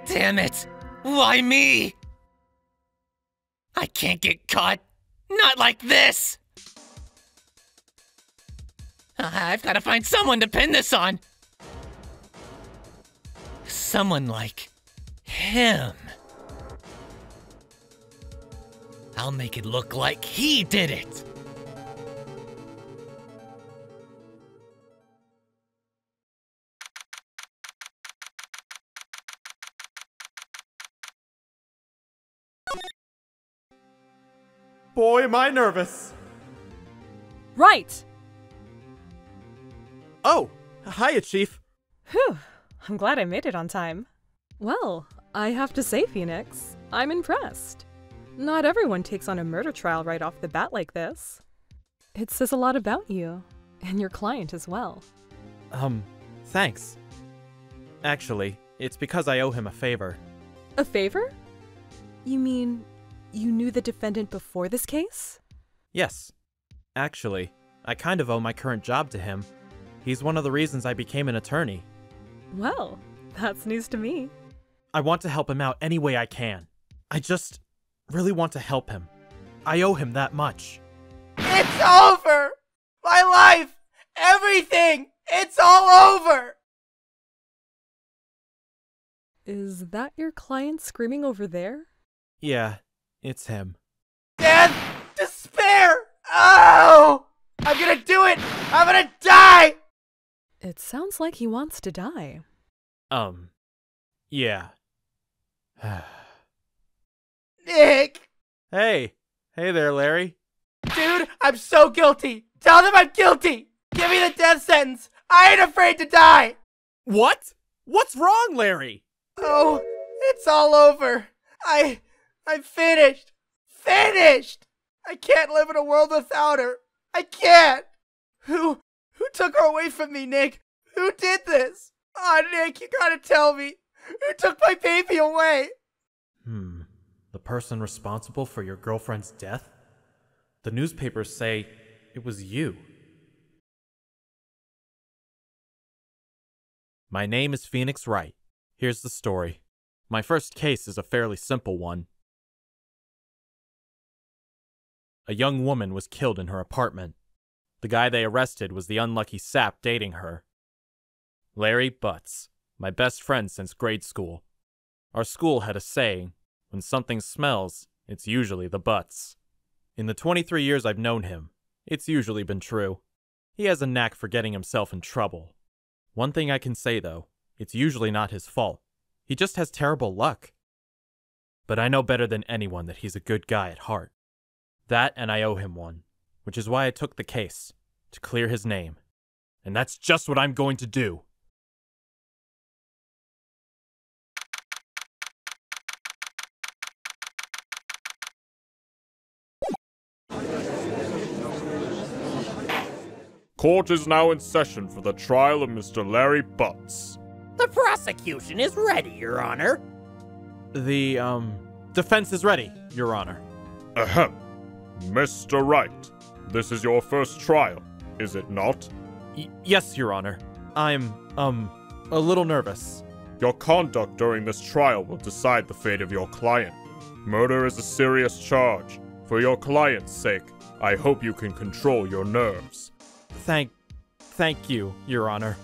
Damn it! Why me? I can't get caught. Not like this! I've got to find someone to pin this on. Someone like him. I'll make it look like he did it. Boy, am I nervous. Right! Oh, hiya, Chief. Whew, I'm glad I made it on time. Well, I have to say, Phoenix, I'm impressed. Not everyone takes on a murder trial right off the bat like this. It says a lot about you, and your client as well. Thanks. Actually, it's because I owe him a favor. A favor? You mean, you knew the defendant before this case? Yes. Actually, I kind of owe my current job to him. He's one of the reasons I became an attorney. Well, that's news to me. I want to help him out any way I can. I just really want to help him. I owe him that much. It's over! My life! Everything! It's all over! Is that your client screaming over there? Yeah, it's him. Death! Despair! Oh! I'm gonna do it! I'm gonna die! It sounds like he wants to die. Yeah. Nick! Hey there, Larry. Dude, I'm so guilty! Tell them I'm guilty! Give me the death sentence! I ain't afraid to die! What? What's wrong, Larry? Oh, it's all over. I'm finished. Finished! I can't live in a world without her. I can't! Who took her away from me, Nick? Who did this? Aw, Nick, you gotta tell me. Who took my baby away? The person responsible for your girlfriend's death? The newspapers say it was you. My name is Phoenix Wright. Here's the story. My first case is a fairly simple one. A young woman was killed in her apartment. The guy they arrested was the unlucky sap dating her. Larry Butz, my best friend since grade school. Our school had a saying, when something smells, it's usually the Butz. In the 23 years I've known him, it's usually been true. He has a knack for getting himself in trouble. One thing I can say though, it's usually not his fault. He just has terrible luck. But I know better than anyone that he's a good guy at heart. That and I owe him one, which is why I took the case, to clear his name. And that's just what I'm going to do. Court is now in session for the trial of Mr. Larry Butz. The prosecution is ready, Your Honor. The, defense is ready, Your Honor. Ahem. Mr. Wright, this is your first trial, is it not? Yes, Your Honor. I'm, a little nervous. Your conduct during this trial will decide the fate of your client. Murder is a serious charge. For your client's sake, I hope you can control your nerves. Thank you, Your Honor.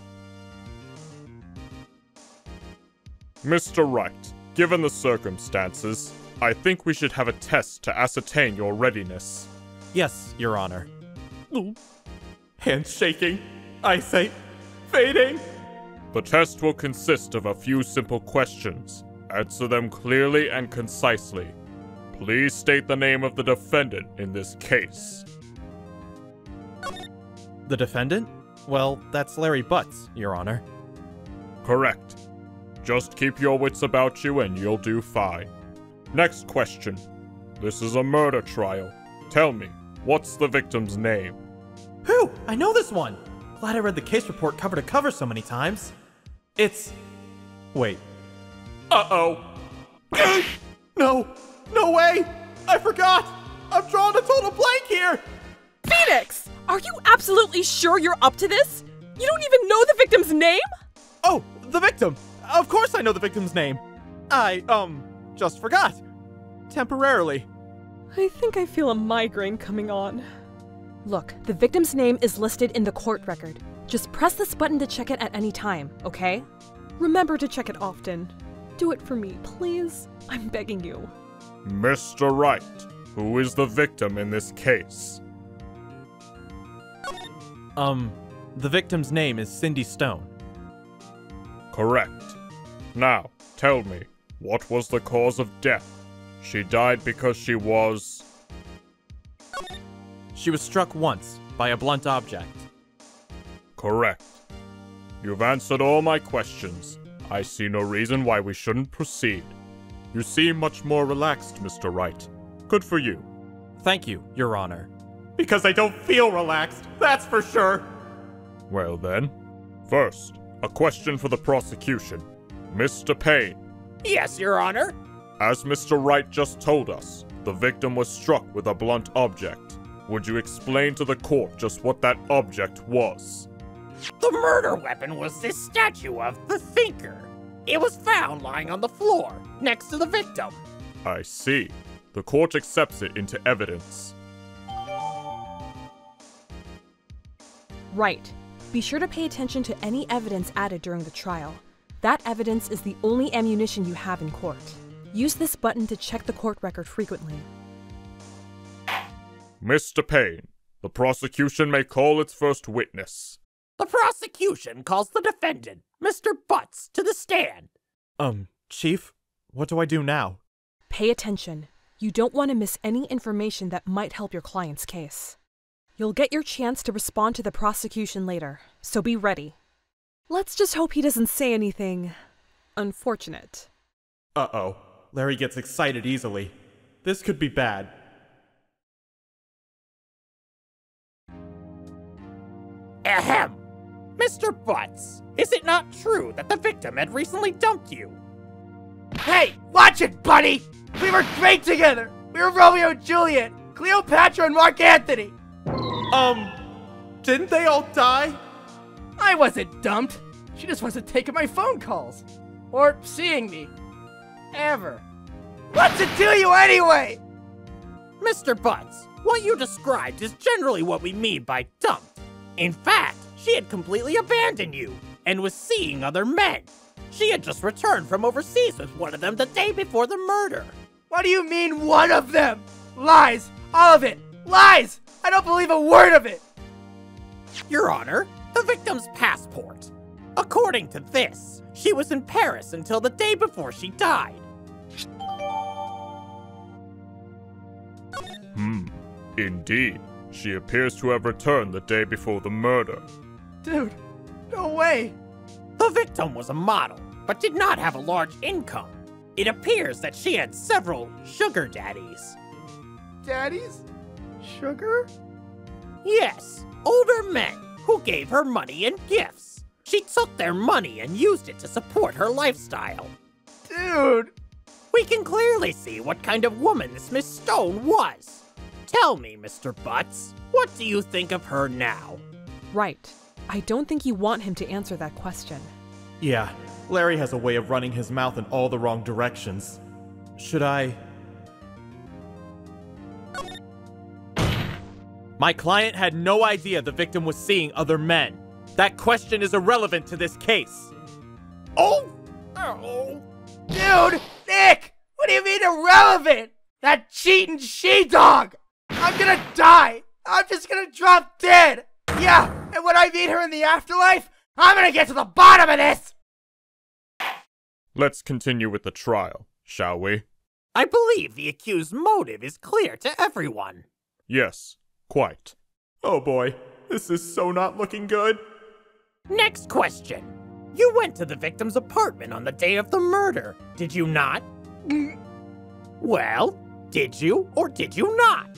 Mr. Wright, given the circumstances, I think we should have a test to ascertain your readiness. Yes, Your Honor. Hands shaking, eyesight fading. The test will consist of a few simple questions. Answer them clearly and concisely. Please state the name of the defendant in this case. The defendant? Well, that's Larry Butz, Your Honor. Correct. Just keep your wits about you and you'll do fine. Next question. This is a murder trial. Tell me, what's the victim's name? Whew! I know this one! Glad I read the case report cover to cover so many times. It's... Wait. Uh-oh! No! No way! I forgot! I'm drawing a total blank here! Phoenix! Are you absolutely sure you're up to this? You don't even know the victim's name? Oh, the victim! Of course I know the victim's name! I, just forgot. Temporarily. I think I feel a migraine coming on. Look, the victim's name is listed in the court record. Just press this button to check it at any time, okay? Remember to check it often. Do it for me, please. I'm begging you. Mr. Wright, who is the victim in this case? The victim's name is Cindy Stone. Correct. Now, tell me, what was the cause of death? She died because she was... She was struck once by a blunt object. Correct. You've answered all my questions. I see no reason why we shouldn't proceed. You seem much more relaxed, Mr. Wright. Good for you. Thank you, Your Honor. Because I don't feel relaxed, that's for sure. Well then, first, a question for the prosecution. Mr. Payne, Yes, Your Honor. as Mr. Wright just told us, the victim was struck with a blunt object. Would you explain to the court just what that object was? The murder weapon was this statue of the Thinker. It was found lying on the floor, next to the victim. I see. The court accepts it into evidence. Right. Be sure to pay attention to any evidence added during the trial. That evidence is the only ammunition you have in court. Use this button to check the court record frequently. Mr. Payne, the prosecution may call its first witness. The prosecution calls the defendant, Mr. Butz, to the stand. Chief, what do I do now? Pay attention. You don't want to miss any information that might help your client's case. You'll get your chance to respond to the prosecution later, so be ready. Let's just hope he doesn't say anything unfortunate. Uh-oh. Larry gets excited easily. This could be bad. Ahem. Mr. Butz, is it not true that the victim had recently dumped you? Hey, watch it, buddy! We were great together! We were Romeo and Juliet, Cleopatra and Mark Antony! Didn't they all die? I wasn't dumped. She just wasn't taking my phone calls. Or seeing me. Ever. What's it to you anyway? Mr. Butz, what you described is generally what we mean by dumped. In fact, she had completely abandoned you and was seeing other men. She had just returned from overseas with one of them the day before the murder. What do you mean, one of them? Lies! All of it! Lies! I don't believe a word of it! Your Honor, the victim's passport. According to this, she was in Paris until the day before she died. Indeed. She appears to have returned the day before the murder. Dude, no way! The victim was a model, but did not have a large income. It appears that she had several sugar daddies. Daddies? Sugar? Yes, older men who gave her money and gifts. She took their money and used it to support her lifestyle. Dude! We can clearly see what kind of woman this Miss Stone was. Tell me, Mr. Butz, what do you think of her now? Right. I don't think you want him to answer that question. Yeah, Larry has a way of running his mouth in all the wrong directions. Should I... My client had no idea the victim was seeing other men. That question is irrelevant to this case. Oh! Dude! Nick! What do you mean irrelevant? That cheating she-dog! I'm gonna die! I'm just gonna drop dead! Yeah, and when I meet her in the afterlife, I'm gonna get to the bottom of this! Let's continue with the trial, shall we? I believe the accused's motive is clear to everyone. Yes, quite. Oh boy, this is so not looking good. Next question. You went to the victim's apartment on the day of the murder, did you not? Well, did you or did you not?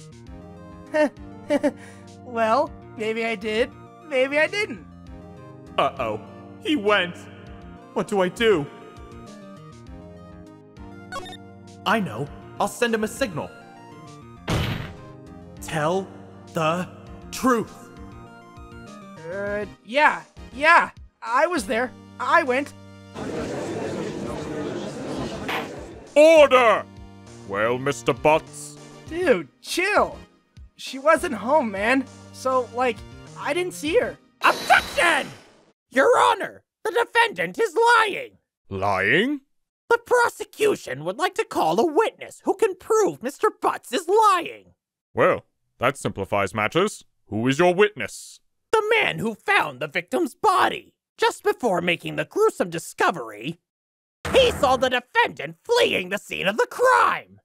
Well, maybe I did, maybe I didn't. Uh-oh, he went. What do I do? I know. I'll send him a signal. Tell the truth. Yeah. I was there. I went. Order! Well, Mr. Butz? Dude, chill. She wasn't home, man. So, I didn't see her. Objection! Your Honor, the defendant is lying. Lying? The prosecution would like to call a witness who can prove Mr. Butz is lying. Well, that simplifies matters. Who is your witness? The man who found the victim's body. Just before making the gruesome discovery, he saw the defendant fleeing the scene of the crime.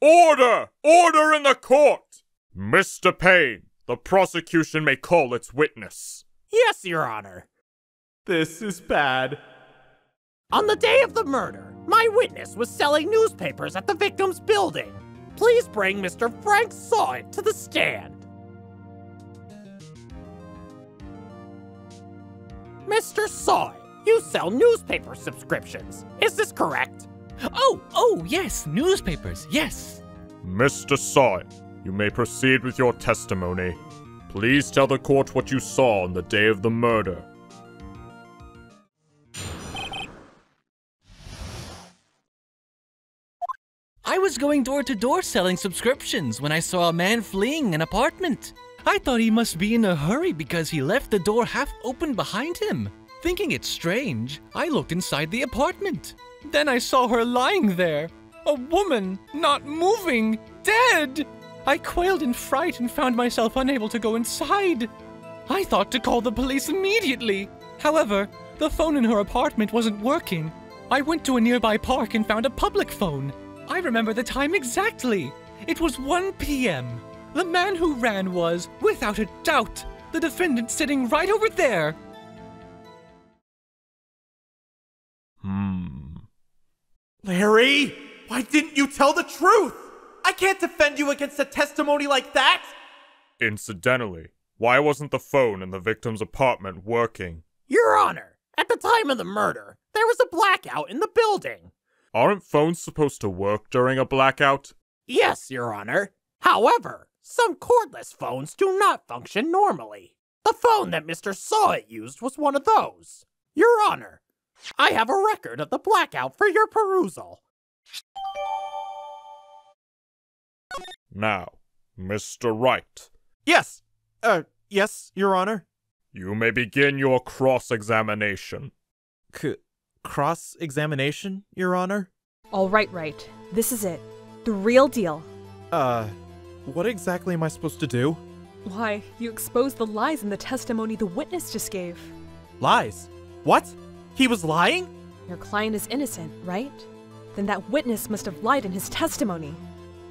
Order! Order in the court! Mr. Payne, the prosecution may call its witness. Yes, Your Honor. This is bad. On the day of the murder, my witness was selling newspapers at the victim's building. Please bring Mr. Frank Sahwit to the stand. Mr. Sahwit, you sell newspaper subscriptions. Is this correct? Oh, yes, newspapers, yes. Mr. Sahwit, you may proceed with your testimony. Please tell the court what you saw on the day of the murder. I was going door to door selling subscriptions when I saw a man fleeing an apartment. I thought he must be in a hurry because he left the door half open behind him. Thinking it strange, I looked inside the apartment. Then I saw her lying there. A woman, not moving, dead. I quailed in fright and found myself unable to go inside. I thought to call the police immediately. However, the phone in her apartment wasn't working. I went to a nearby park and found a public phone. I remember the time exactly. It was 1 p.m. The man who ran was, without a doubt, the defendant sitting right over there. Larry, why didn't you tell the truth? I can't defend you against a testimony like that. Incidentally, why wasn't the phone in the victim's apartment working? Your Honor, at the time of the murder, there was a blackout in the building. Aren't phones supposed to work during a blackout? Yes, Your Honor. However, some cordless phones do not function normally. The phone that Mr. Sahwit used was one of those. Your Honor, I have a record of the blackout for your perusal. Now, Mr. Wright. Yes, Your Honor. You may begin your cross-examination. Cross-examination, Your Honor? All right. This is it. The real deal. What exactly am I supposed to do? Why, you exposed the lies in the testimony the witness just gave. Lies? What? He was lying? Your client is innocent, right? Then that witness must have lied in his testimony.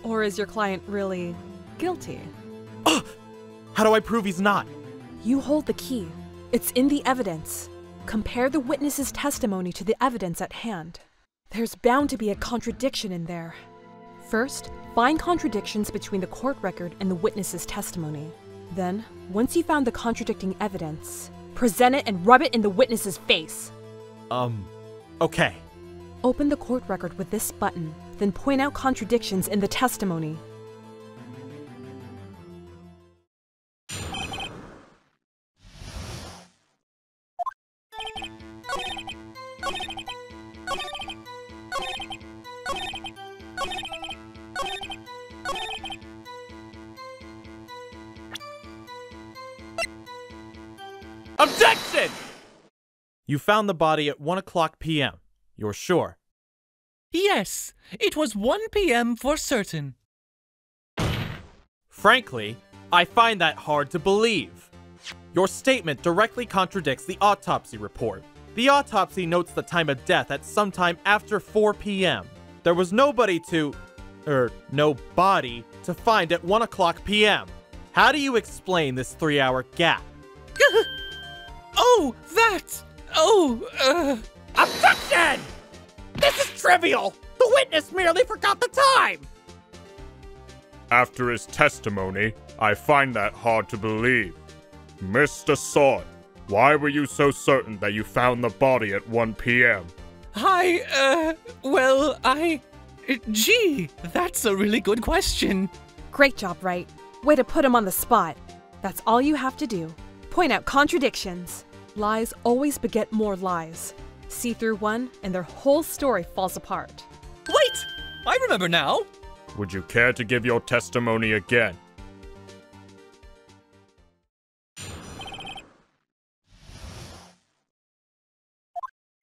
Or is your client really guilty? How do I prove he's not? You hold the key. It's in the evidence. Compare the witness's testimony to the evidence at hand. There's bound to be a contradiction in there. First, find contradictions between the court record and the witness's testimony. Then, once you found the contradicting evidence, present it and rub it in the witness's face. Okay. Open the court record with this button, then point out contradictions in the testimony. Objection! You found the body at 1 o'clock p.m. You're sure? Yes, it was 1 p.m. for certain. Frankly, I find that hard to believe. Your statement directly contradicts the autopsy report. The autopsy notes the time of death at sometime after 4 p.m. There was no body to find at 1 o'clock p.m. How do you explain this 3-hour gap? Oh, that! Objection! This is trivial! The witness merely forgot the time! After his testimony, I find that hard to believe. Mr. Sahwit, Why were you so certain that you found the body at 1 p.m.? Gee, that's a really good question. Great job, Wright. Way to put him on the spot. That's all you have to do. Point out contradictions. Lies always beget more lies. See through one, and their whole story falls apart. Wait! I remember now! Would you care to give your testimony again?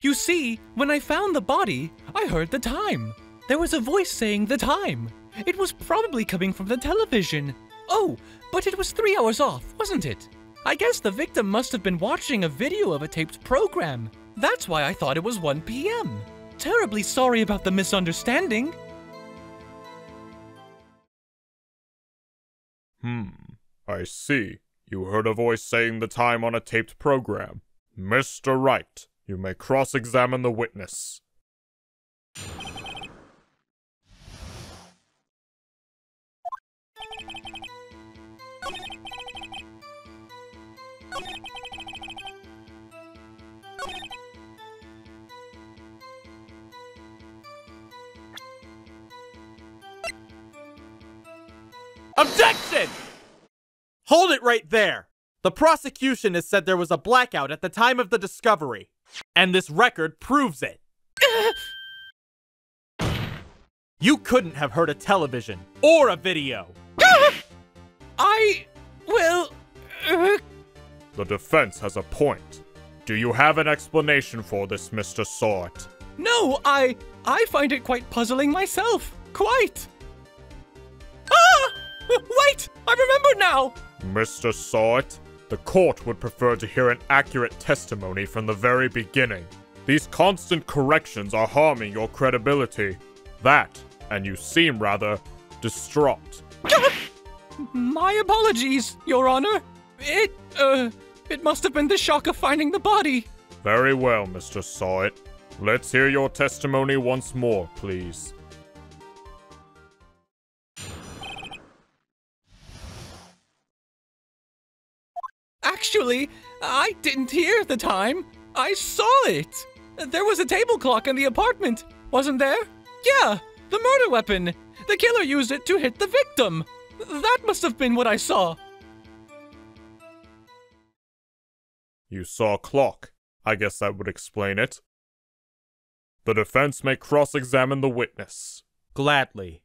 You see, when I found the body, I heard the time. There was a voice saying the time. It was probably coming from the television. Oh, but it was 3 hours off, wasn't it? I guess the victim must have been watching a video of a taped program. That's why I thought it was 1 p.m. Terribly sorry about the misunderstanding. I see. You heard a voice saying the time on a taped program. Mr. Wright, you may cross-examine the witness. Objection! Hold it right there! The prosecution has said there was a blackout at the time of the discovery, and this record proves it. You couldn't have heard a television or a video. The defense has a point. Do you have an explanation for this, Mr. Sahwit? No, I find it quite puzzling myself. Quite. Ah! Wait! I remember now! Mr. Sahwit, the court would prefer to hear an accurate testimony from the very beginning. These constant corrections are harming your credibility. That, and you seem rather distraught. My apologies, Your Honor. It must have been the shock of finding the body. Very well, Mr. Sahwit. Let's hear your testimony once more, please. Actually, I didn't hear the time. I saw it. There was a table clock in the apartment, wasn't there? Yeah, the murder weapon. The killer used it to hit the victim. That must have been what I saw. You saw a clock. I guess that would explain it. The defense may cross-examine the witness. Gladly.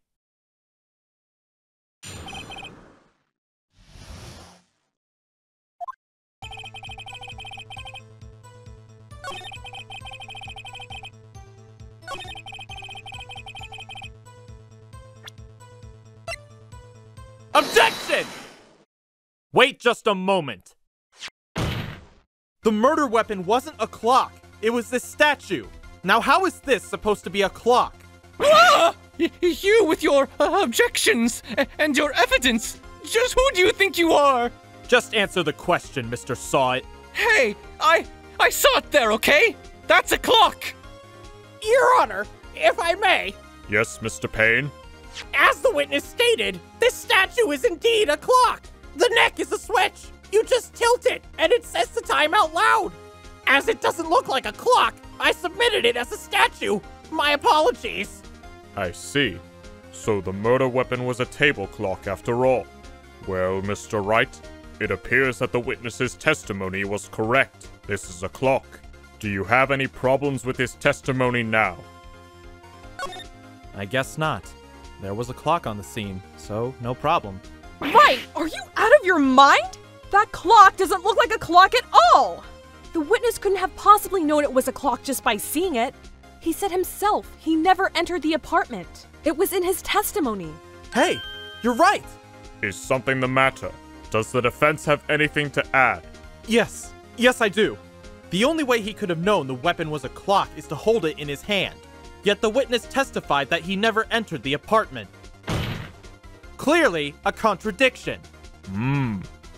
Objection! Wait just a moment. The murder weapon wasn't a clock. It was this statue. Now how is this supposed to be a clock? Ah! You with your objections and your evidence. Just who do you think you are? Just answer the question, Mr. Sahwit. Hey, I saw it there, okay? That's a clock. Your Honor, if I may. Yes, Mr. Payne? As the witness stated, this statue is indeed a clock. The neck is a switch. You just tilt it, and it says the time out loud. As it doesn't look like a clock, I submitted it as a statue. My apologies. I see. So the murder weapon was a table clock after all. Well, Mr. Wright, it appears that the witness's testimony was correct. This is a clock. Do you have any problems with his testimony now? I guess not. There was a clock on the scene, so no problem. Right! Are you out of your mind? That clock doesn't look like a clock at all! The witness couldn't have possibly known it was a clock just by seeing it. He said himself he never entered the apartment. It was in his testimony. Hey, you're right! Is something the matter? Does the defense have anything to add? Yes, I do. The only way he could have known the weapon was a clock is to hold it in his hand. Yet the witness testified that he never entered the apartment. Clearly, a contradiction.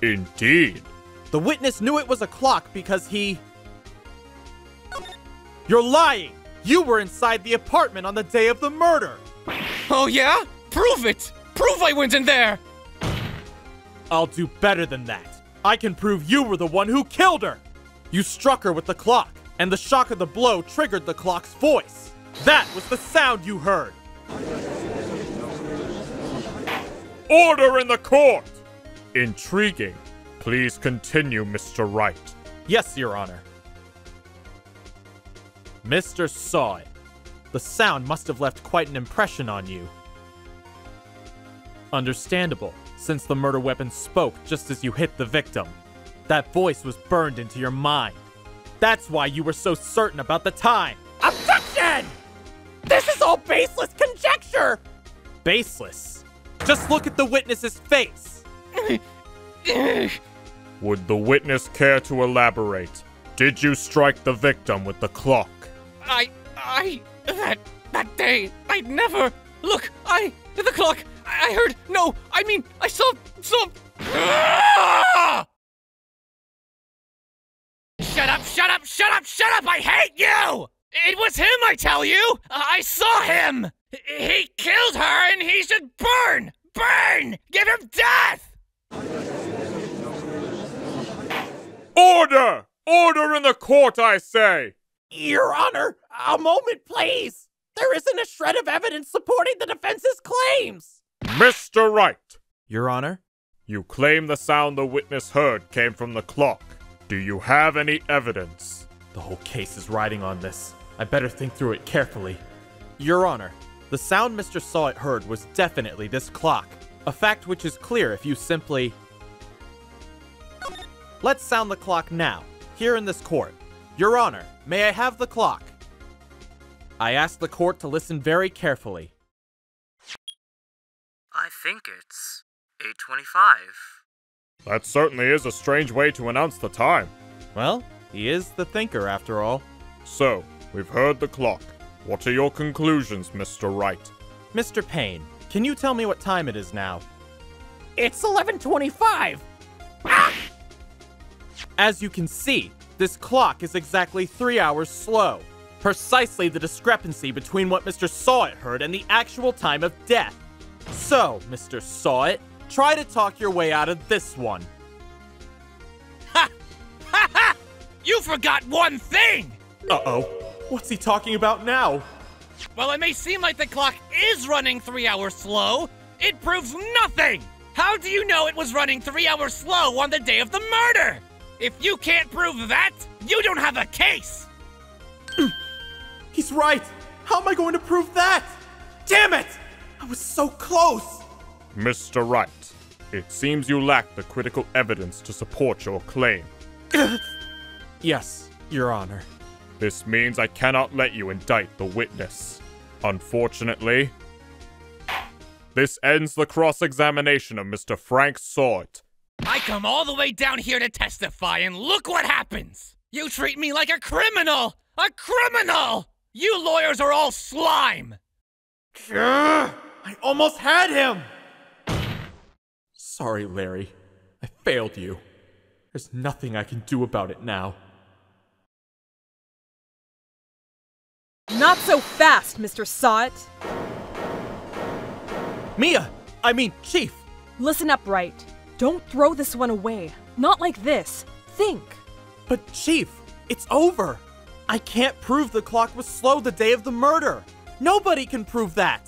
Indeed. The witness knew it was a clock because he... You're lying! You were inside the apartment on the day of the murder! Oh yeah? Prove it! Prove I went in there! I'll do better than that. I can prove you were the one who killed her! You struck her with the clock, and the shock of the blow triggered the clock's voice. That was the sound you heard. Order in the court! Intriguing. Please continue, Mr. Wright. Yes, Your Honor. Mr. Sahwit, the sound must have left quite an impression on you. Understandable, since the murder weapon spoke just as you hit the victim. That voice was burned into your mind. That's why you were so certain about the time. Objection! This is all baseless conjecture! Baseless? Just look at the witness's face. Would the witness care to elaborate? Did you strike the victim with the clock? That day, I'd never. Look, the clock, I heard, no, I mean, I saw. Shut up, I hate you! It was him, I tell you! I saw him! He killed her and he should burn! Burn! Give him death! Order! Order in the court, I say! Your Honor, a moment, please! There isn't a shred of evidence supporting the defense's claims! Mr. Wright! Your Honor? You claim the sound the witness heard came from the clock. Do you have any evidence? The whole case is riding on this. I better think through it carefully. Your Honor, the sound Mr. Sahwit heard was definitely this clock. A fact which is clear if you simply... Let's sound the clock now, here in this court. Your Honor, may I have the clock? I ask the court to listen very carefully. I think it's 8:25. That certainly is a strange way to announce the time. Well, he is the thinker after all. So, we've heard the clock. What are your conclusions, Mr. Wright? Mr. Payne, can you tell me what time it is now? It's 11:25! As you can see, this clock is exactly 3 hours slow. Precisely the discrepancy between what Mr. Sahwit heard and the actual time of death. So, Mr. Sahwit, try to talk your way out of this one. Ha! Ha ha! You forgot one thing! Uh-oh. What's he talking about now? Well, it may seem like the clock is running 3 hours slow. It proves nothing! How do you know it was running 3 hours slow on the day of the murder? If you can't prove that, you don't have a case! He's right! How am I going to prove that? Damn it! I was so close! Mr. Wright, it seems you lack the critical evidence to support your claim. Yes, Your Honor. This means I cannot let you indict the witness. Unfortunately, this ends the cross-examination of Mr. Frank Sahwit. I come all the way down here to testify, and look what happens! You treat me like a criminal! A criminal! You lawyers are all slime! I almost had him! Sorry, Larry. I failed you. There's nothing I can do about it now. Not so fast, Mr. Sahwit! Chief! Listen up, Wright. Don't throw this one away. Not like this. Think. But Chief, it's over. I can't prove the clock was slow the day of the murder. Nobody can prove that.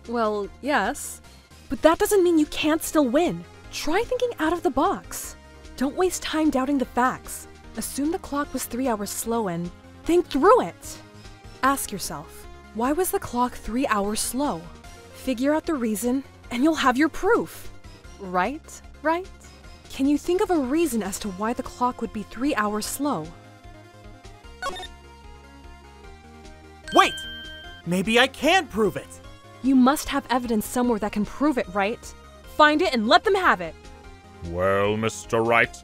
Well, yes. But that doesn't mean you can't still win. Try thinking out of the box. Don't waste time doubting the facts. Assume the clock was 3 hours slow and think through it. Ask yourself, why was the clock 3 hours slow? Figure out the reason, and you'll have your proof. Right? Right? Can you think of a reason as to why the clock would be 3 hours slow? Wait! Maybe I can prove it! You must have evidence somewhere that can prove it, right? Find it and let them have it! Well, Mr. Wright,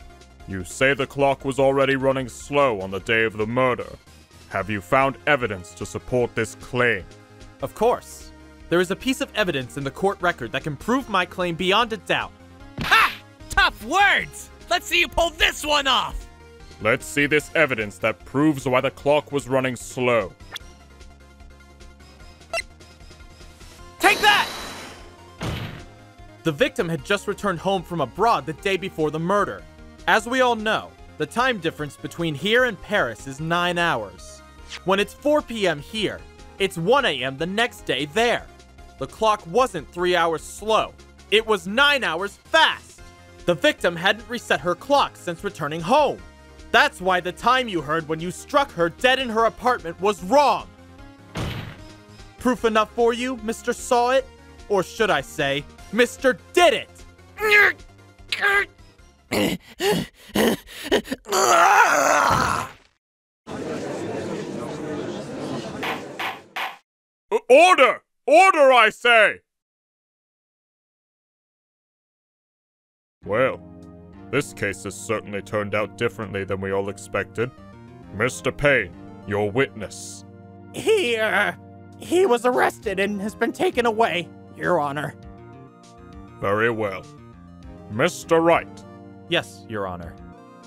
you say the clock was already running slow on the day of the murder. Have you found evidence to support this claim? Of course. There is a piece of evidence in the court record that can prove my claim beyond a doubt. Ha! Tough words! Let's see you pull this one off! Let's see this evidence that proves why the clock was running slow. Take that! The victim had just returned home from abroad the day before the murder. As we all know, The time difference between here and Paris is 9 hours. When it's 4 p.m. here, it's 1 a.m. the next day there. The clock wasn't 3 hours slow. It was 9 hours fast. The victim hadn't reset her clock since returning home. That's why the time you heard when you struck her dead in her apartment was wrong. Proof enough for you, Mr. Sahwit? Or should I say, Mr. Did It? Order! Order, I say! Well, this case has certainly turned out differently than we all expected. Mr. Payne, your witness. He was arrested and has been taken away, Your Honor. Very well. Mr. Wright. Yes, Your Honor.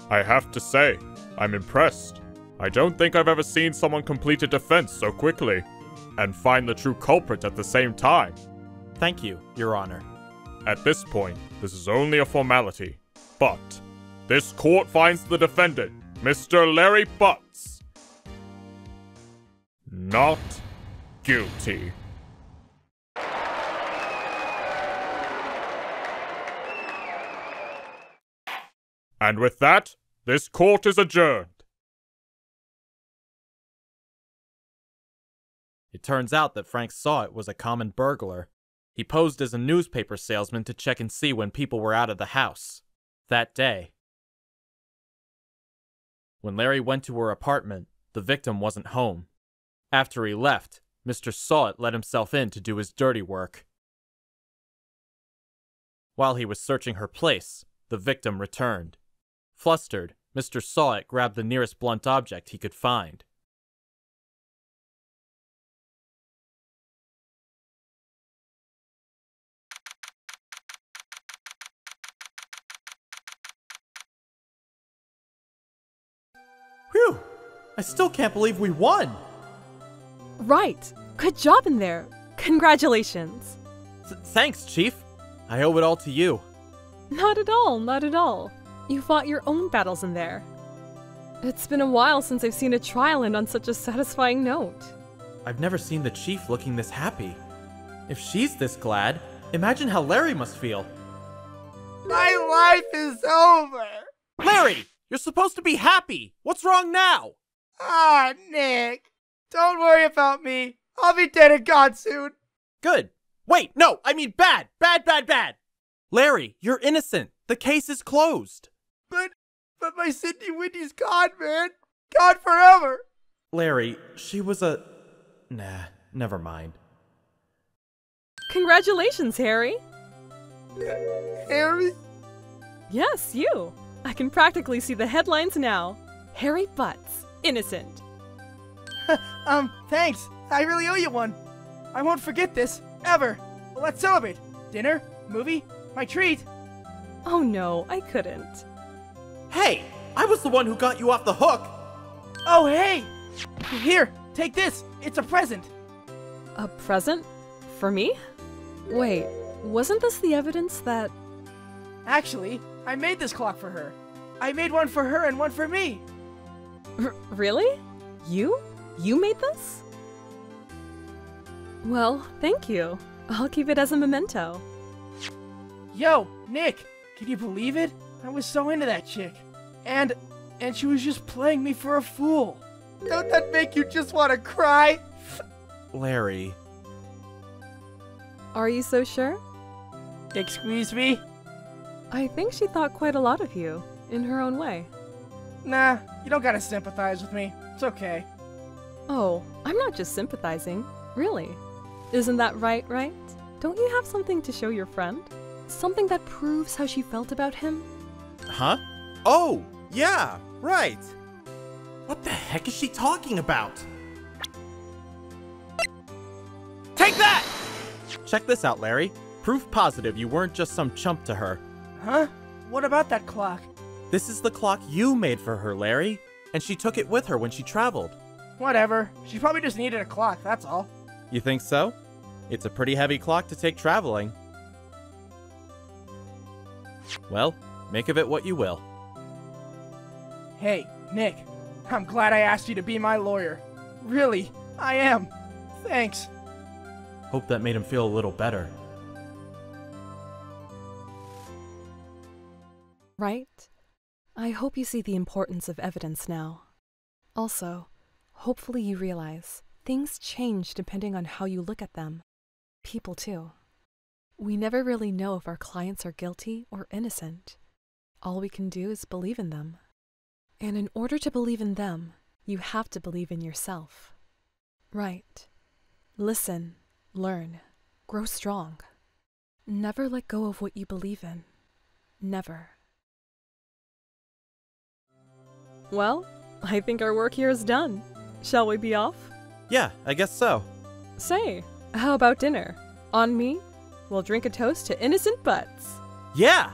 I have to say, I'm impressed. I don't think I've ever seen someone complete a defense so quickly, and find the true culprit at the same time. Thank you, Your Honor. At this point, this is only a formality, but this court finds the defendant, Mr. Larry Butz, not guilty. And with that, this court is adjourned. It turns out that Frank Sahwit was a common burglar. He posed as a newspaper salesman to check and see when people were out of the house. That day, when Larry went to her apartment, the victim wasn't home. After he left, Mr. Sahwit let himself in to do his dirty work. While he was searching her place, the victim returned. Flustered, Mr. Sahwit grabbed the nearest blunt object he could find. Whew! I still can't believe we won! Right! Good job in there! Congratulations! Thanks, Chief. I owe it all to you. Not at all, not at all. You fought your own battles in there. It's been a while since I've seen a trial end on such a satisfying note. I've never seen the Chief looking this happy. If she's this glad, imagine how Larry must feel. My life is over! Larry! You're supposed to be happy! What's wrong now? Ah, Nick. Don't worry about me. I'll be dead and gone soon. Good. Wait, no, I mean bad! Bad, bad, bad! Larry, you're innocent. The case is closed. But my Sydney Whitney's gone, man. Gone forever. Larry, she was a... Nah, never mind. Congratulations, Harry! Harry? Yes, you! I can practically see the headlines now. Harry Butz, innocent. Thanks. I really owe you one. I won't forget this, ever. Let's celebrate. Dinner, movie, my treat. Oh no, I couldn't. Hey! I was the one who got you off the hook! Oh, hey! Here, take this. It's a present. A present? For me? Wait, wasn't this the evidence that... Actually, I made this clock for her. I made one for her and one for me. Really? You? You made this? Well, thank you. I'll keep it as a memento. Yo, Nick, can you believe it? I was so into that chick. And she was just playing me for a fool. Don't that make you just want to cry? Larry... Are you so sure? Excuse me? I think she thought quite a lot of you, in her own way. Nah, you don't gotta sympathize with me. It's okay. Oh, I'm not just sympathizing. Really. Isn't that right? Don't you have something to show your friend? Something that proves how she felt about him? Huh? Oh, yeah, right. What the heck is she talking about? Take that! Check this out, Larry. Proof positive you weren't just some chump to her. Huh? What about that clock? This is the clock you made for her, Larry. And she took it with her when she traveled. Whatever. She probably just needed a clock, that's all. You think so? It's a pretty heavy clock to take traveling. Well, make of it what you will. Hey, Nick, I'm glad I asked you to be my lawyer. Really, I am. Thanks. Hope that made him feel a little better. Right? I hope you see the importance of evidence now. Also, hopefully you realize things change depending on how you look at them. People too. We never really know if our clients are guilty or innocent. All we can do is believe in them. And in order to believe in them, you have to believe in yourself. Right. Listen, learn, grow strong. Never let go of what you believe in. Never. Well, I think our work here is done. Shall we be off? Yeah, I guess so. Say, how about dinner? On me? We'll drink a toast to innocent Butz. Yeah!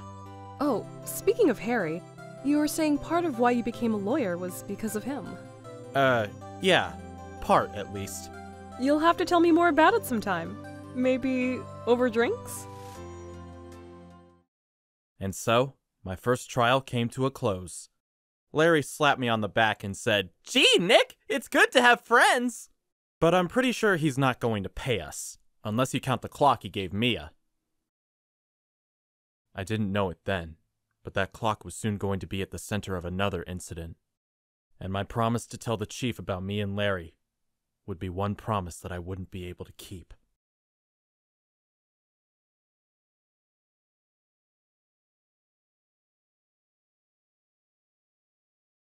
Oh, speaking of Harry, you were saying part of why you became a lawyer was because of him. Yeah. Part, at least. You'll have to tell me more about it sometime. Maybe over drinks? And so, my first trial came to a close. Larry slapped me on the back and said, "Gee, Nick, it's good to have friends!" But I'm pretty sure he's not going to pay us, unless you count the clock he gave Mia. I didn't know it then, but that clock was soon going to be at the center of another incident. And my promise to tell the chief about me and Larry would be one promise that I wouldn't be able to keep.